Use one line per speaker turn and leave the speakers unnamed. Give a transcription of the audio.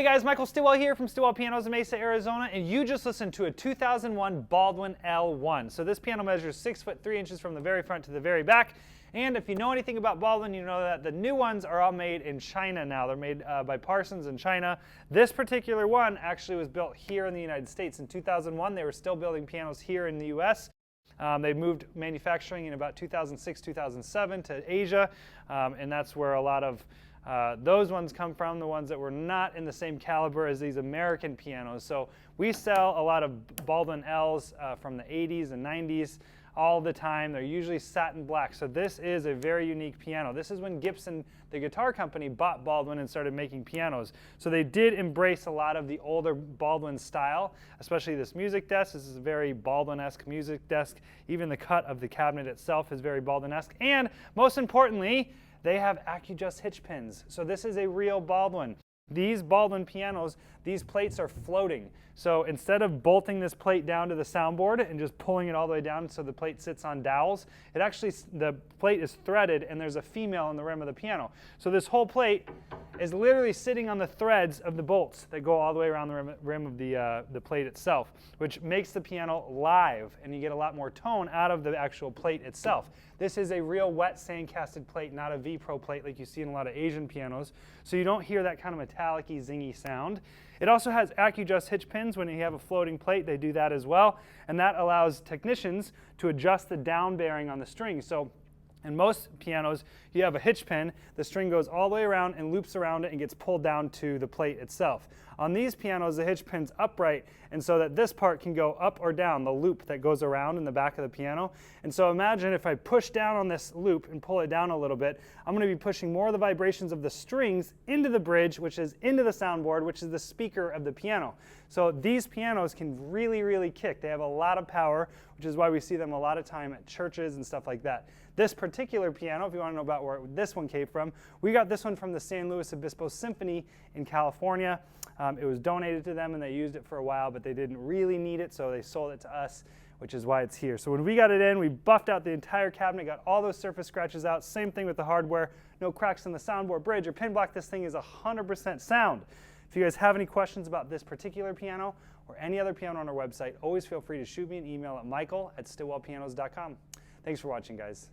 Hey guys, Michael Stillwell here from Stillwell Pianos in Mesa, Arizona, and you just listened to a 2001 Baldwin L1. So this piano measures 6 foot 3 inches from the very front to the very back. And if you know anything about Baldwin, you know that the new ones are all made in China now. They're made by Parsons in China. This particular one actually was built here in the United States. In 2001, they were still building pianos here in the US. They moved manufacturing in about 2006, 2007 to Asia, and that's where a lot of those ones come from, the ones that were not in the same caliber as these American pianos. So we sell a lot of Baldwin Ls from the 80s and 90s all the time. They're usually satin black. So this is a very unique piano. This is when Gibson, the guitar company, bought Baldwin and started making pianos. So they did embrace a lot of the older Baldwin style, especially this music desk. This is a very Baldwin-esque music desk. Even the cut of the cabinet itself is very Baldwin-esque. And most importantly, they have AccuJust hitch pins. So this is a real Baldwin. These Baldwin pianos, these plates are floating. So instead of bolting this plate down to the soundboard and just pulling it all the way down so the plate sits on dowels, the plate is threaded and there's a female in the rim of the piano. So this whole plate is literally sitting on the threads of the bolts that go all the way around the rim of the plate itself, which makes the piano live, and you get a lot more tone out of the actual plate itself. This is a real wet sand-casted plate, not a V-Pro plate like you see in a lot of Asian pianos, so you don't hear that kind of metallic-y, zingy sound. It also has AccuJust hitch pins. When you have a floating plate, they do that as well, and that allows technicians to adjust the down bearing on the string. So in most pianos, you have a hitch pin, the string goes all the way around and loops around it and gets pulled down to the plate itself. On these pianos, the hitch pin's upright, and so that this part can go up or down, the loop that goes around in the back of the piano. And so imagine if I push down on this loop and pull it down a little bit, I'm going to be pushing more of the vibrations of the strings into the bridge, which is into the soundboard, which is the speaker of the piano. So these pianos can really, really kick. They have a lot of power, which is why we see them a lot of time at churches and stuff like that. This particular piano, if you want to know about where this one came from, we got this one from the San Luis Obispo Symphony in California. It was donated to them and they used it for a while, but they didn't really need it, so they sold it to us, which is why it's here. So when we got it in, we buffed out the entire cabinet, got all those surface scratches out. Same thing with the hardware. No cracks in the soundboard bridge or pin block. This thing is 100% sound. If you guys have any questions about this particular piano or any other piano on our website, always feel free to shoot me an email at michael@stillwellpianos.com. Thanks for watching, guys.